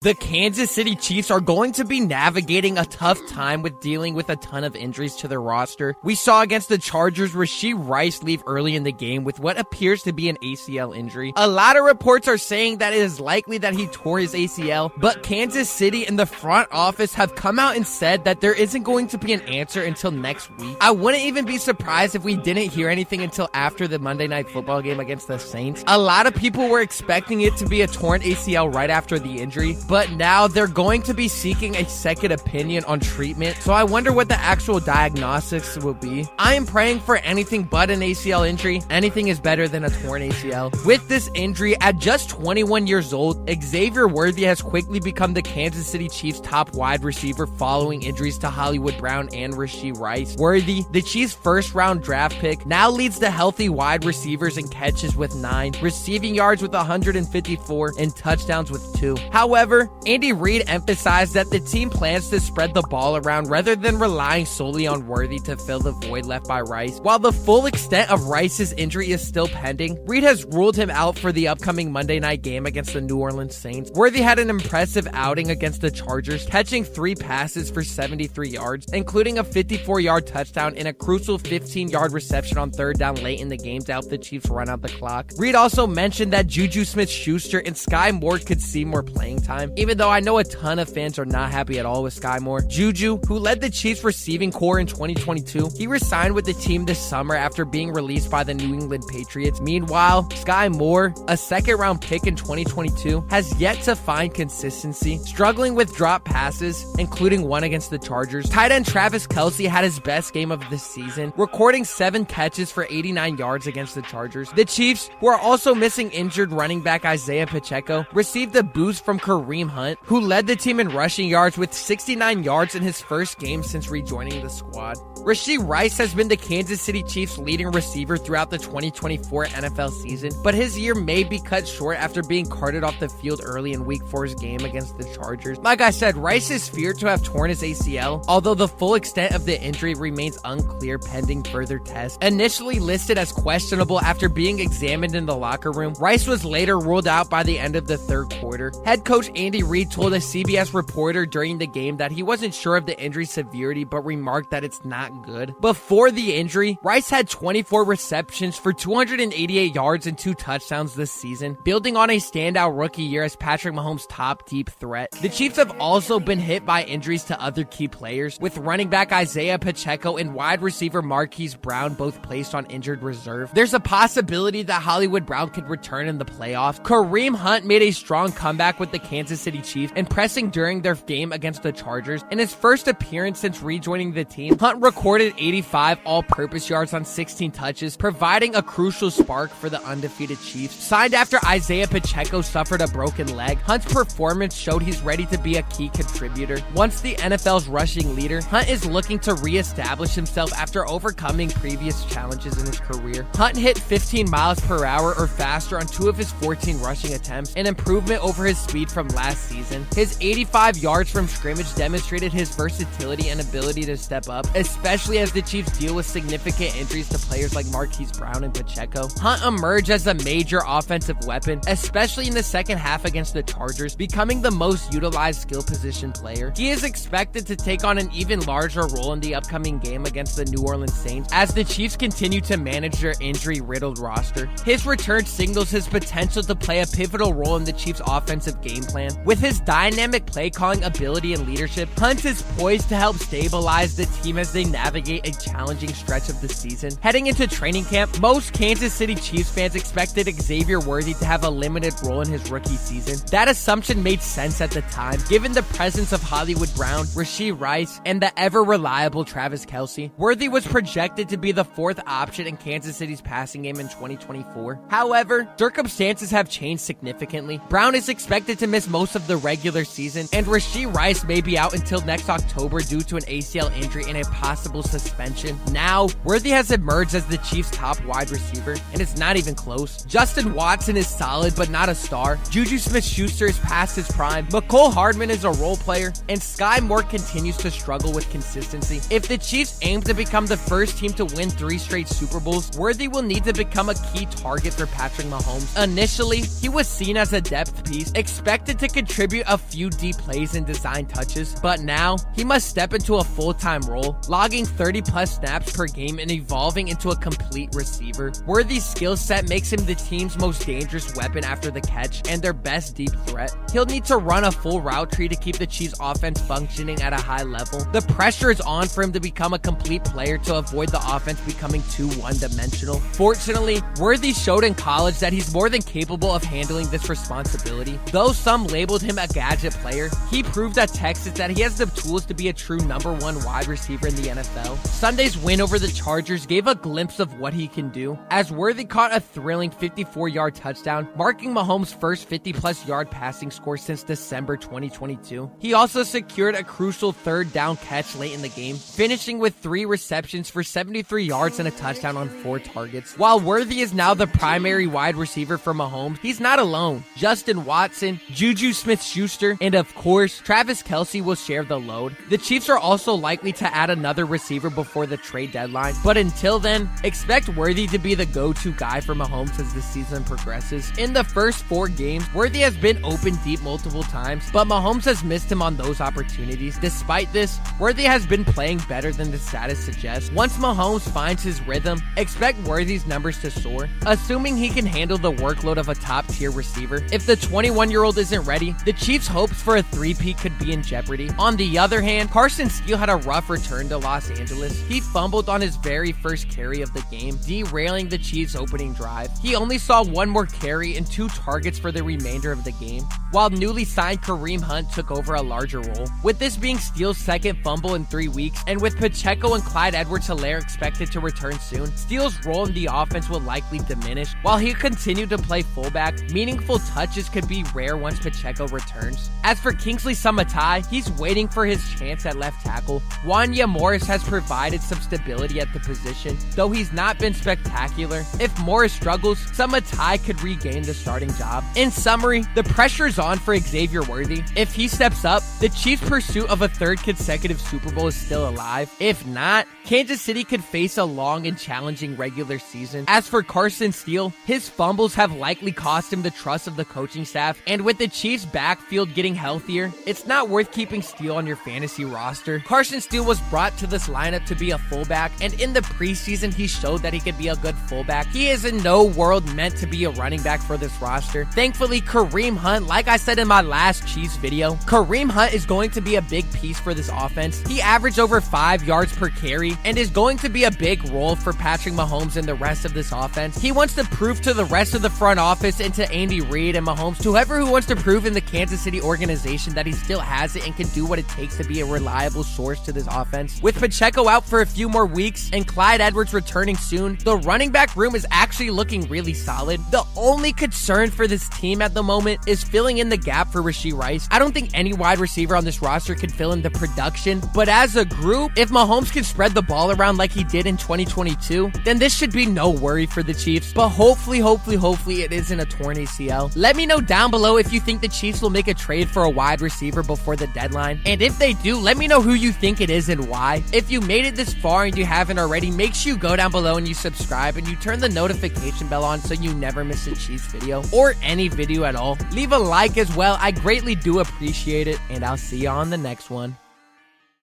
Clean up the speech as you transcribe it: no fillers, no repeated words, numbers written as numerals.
The Kansas City Chiefs are going to be navigating a tough time with dealing with a ton of injuries to their roster. We saw against the Chargers Rashee Rice leave early in the game with what appears to be an ACL injury. A lot of reports are saying that it is likely that he tore his ACL, but Kansas City and the front office have come out and said that there isn't going to be an answer until next week. I wouldn't even be surprised if we didn't hear anything until after the Monday Night Football game against the Saints. A lot of people were expecting it to be a torn ACL right after the injury, but now they're going to be seeking a second opinion on treatment, so I wonder what the actual diagnostics will be. I am praying for anything but an ACL injury. Anything is better than a torn ACL. With this injury, at just 21 years old, Xavier Worthy has quickly become the Kansas City Chiefs' top wide receiver following injuries to Hollywood Brown and Rashee Rice. Worthy, the Chiefs' first-round draft pick, now leads the healthy wide receivers in catches with 9, receiving yards with 154, and touchdowns with 2. However, Andy Reid emphasized that the team plans to spread the ball around rather than relying solely on Worthy to fill the void left by Rice. While the full extent of Rice's injury is still pending, Reid has ruled him out for the upcoming Monday night game against the New Orleans Saints. Worthy had an impressive outing against the Chargers, catching 3 passes for 73 yards, including a 54-yard touchdown and a crucial 15-yard reception on third down late in the game to help the Chiefs run out the clock. Reid also mentioned that Juju Smith-Schuster and Sky Moore could see more playing time, even though I know a ton of fans are not happy at all with Sky Moore. Juju, who led the Chiefs receiving corps in 2022, he re-signed with the team this summer after being released by the New England Patriots. Meanwhile, Sky Moore, a second-round pick in 2022, has yet to find consistency, struggling with drop passes, including one against the Chargers. Tight end Travis Kelce had his best game of the season, recording 7 catches for 89 yards against the Chargers. The Chiefs, who are also missing injured running back Isaiah Pacheco, received a boost from Kareem Hunt, who led the team in rushing yards with 69 yards in his first game since rejoining the squad. Rashee Rice has been the Kansas City Chiefs' leading receiver throughout the 2024 NFL season, but his year may be cut short after being carted off the field early in Week 4's game against the Chargers. Like I said, Rice is feared to have torn his ACL, although the full extent of the injury remains unclear pending further tests. Initially listed as questionable after being examined in the locker room, Rice was later ruled out by the end of the third quarter. Head coach Andy Reid told a CBS reporter during the game that he wasn't sure of the injury severity, but remarked that it's not good. Before the injury, Rice had 24 receptions for 288 yards and 2 touchdowns this season, building on a standout rookie year as Patrick Mahomes' top deep threat. The Chiefs have also been hit by injuries to other key players, with running back Isaiah Pacheco and wide receiver Marquise Brown both placed on injured reserve. There's a possibility that Hollywood Brown could return in the playoffs. Kareem Hunt made a strong comeback with the Kansas City Chiefs, impressing during their game against the Chargers. In his first appearance since rejoining the team, Hunt recorded 85 all-purpose yards on 16 touches, providing a crucial spark for the undefeated Chiefs. Signed after Isaiah Pacheco suffered a broken leg, Hunt's performance showed he's ready to be a key contributor. Once the NFL's rushing leader, Hunt is looking to re-establish himself after overcoming previous challenges in his career. Hunt hit 15 miles per hour or faster on 2 of his 14 rushing attempts, an improvement over his speed from last season. His 85 yards from scrimmage demonstrated his versatility and ability to step up, especially as the Chiefs deal with significant injuries to players like Marquise Brown and Pacheco. Hunt emerged as a major offensive weapon, especially in the second half against the Chargers, becoming the most utilized skill position player. He is expected to take on an even larger role in the upcoming game against the New Orleans Saints as the Chiefs continue to manage their injury-riddled roster. His return signals his potential to play a pivotal role in the Chiefs' offensive game plan. With his dynamic play-calling ability and leadership, Hunt is poised to help stabilize the team as they navigate a challenging stretch of the season. Heading into training camp, most Kansas City Chiefs fans expected Xavier Worthy to have a limited role in his rookie season. That assumption made sense at the time, given the presence of Hollywood Brown, Rashee Rice, and the ever-reliable Travis Kelce. Worthy was projected to be the 4th option in Kansas City's passing game in 2024. However, circumstances have changed significantly. Brown is expected to miss most of the regular season, and Rashee Rice may be out until next October due to an ACL injury and a possible suspension. Now, Worthy has emerged as the Chiefs' top wide receiver, and it's not even close. Justin Watson is solid, but not a star. Juju Smith-Schuster is past his prime. Mecole Hardman is a role player, and Sky Moore continues to struggle with consistency. If the Chiefs aim to become the first team to win 3 straight Super Bowls, Worthy will need to become a key target for Patrick Mahomes. Initially, he was seen as a depth piece, expected to to contribute a few deep plays and design touches, but now he must step into a full-time role, logging 30-plus snaps per game and evolving into a complete receiver. Worthy's skill set makes him the team's most dangerous weapon after the catch and their best deep threat. He'll need to run a full route tree to keep the Chiefs' offense functioning at a high level. The pressure is on for him to become a complete player to avoid the offense becoming too one-dimensional. Fortunately, Worthy showed in college that he's more than capable of handling this responsibility. Though some labeled him a gadget player, he proved at Texas that he has the tools to be a true #1 wide receiver in the NFL. Sunday's win over the Chargers gave a glimpse of what he can do, as Worthy caught a thrilling 54-yard touchdown, marking Mahomes' first 50-plus yard passing score since December 2022. He also secured a crucial third down catch late in the game, finishing with 3 receptions for 73 yards and a touchdown on 4 targets. While Worthy is now the primary wide receiver for Mahomes, he's not alone. Justin Watson, Juju Smith-Schuster, and of course, Travis Kelce will share the load. The Chiefs are also likely to add another receiver before the trade deadline, but until then, expect Worthy to be the go-to guy for Mahomes as the season progresses. In the first 4 games, Worthy has been open deep multiple times, but Mahomes has missed him on those opportunities. Despite this, Worthy has been playing better than the status suggests. Once Mahomes finds his rhythm, expect Worthy's numbers to soar, assuming he can handle the workload of a top-tier receiver. If the 21-year-old isn't ready, the Chiefs' hopes for a three-peat could be in jeopardy. On the other hand, Carson Steele had a rough return to Los Angeles. He fumbled on his very first carry of the game, derailing the Chiefs' opening drive. He only saw 1 more carry and 2 targets for the remainder of the game, while newly signed Kareem Hunt took over a larger role. With this being Steele's second fumble in 3 weeks, and with Pacheco and Clyde Edwards-Helaire expected to return soon, Steele's role in the offense will likely diminish. While he continued to play fullback, meaningful touches could be rare once Pacheco returns. As for Kingsley Samatai, he's waiting for his chance at left tackle. Wanya Morris has provided some stability at the position, though he's not been spectacular. If Morris struggles, Samatai could regain the starting job. In summary, the pressure is on for Xavier Worthy. If he steps up, the Chiefs' pursuit of a 3rd consecutive Super Bowl is still alive. If not, Kansas City could face a long and challenging regular season. As for Carson Steele, his fumbles have likely cost him the trust of the coaching staff, and with the Chiefs' backfield getting healthier, it's not worth keeping Steele on your fantasy roster. Carson Steele was brought to this lineup to be a fullback, and in the preseason, he showed that he could be a good fullback. He is in no world meant to be a running back for this roster. Thankfully, Kareem Hunt, like I said in my last Chiefs video, Kareem Hunt is going to be a big piece for this offense. He averaged over 5 yards per carry and is going to be a big role for Patrick Mahomes and the rest of this offense. He wants to prove to the rest of the front office and to Andy Reid and Mahomes, to whoever who wants to prove in the Kansas City organization that he still has it and can do what it takes to be a reliable source to this offense. With Pacheco out for a few more weeks and Clyde Edwards returning soon, the running back room is actually looking really solid. The only concern for this team at the moment is filling in the gap for Rashee Rice. I don't think any wide receiver on this roster can fill in the production, but as a group, if Mahomes can spread the ball around like he did in 2022, then this should be no worry for the Chiefs. But hopefully it isn't a torn ACL. Let me know down below if you think the Chiefs will make a trade for a wide receiver before the deadline. And if they do, let me know who you think it is and why. If you made it this far and you haven't already, make sure you go down below and you subscribe and you turn the notification bell on so you never miss a Chiefs video or any video at all. Leave a like as well. I greatly do appreciate it, and I'll see you on the next one.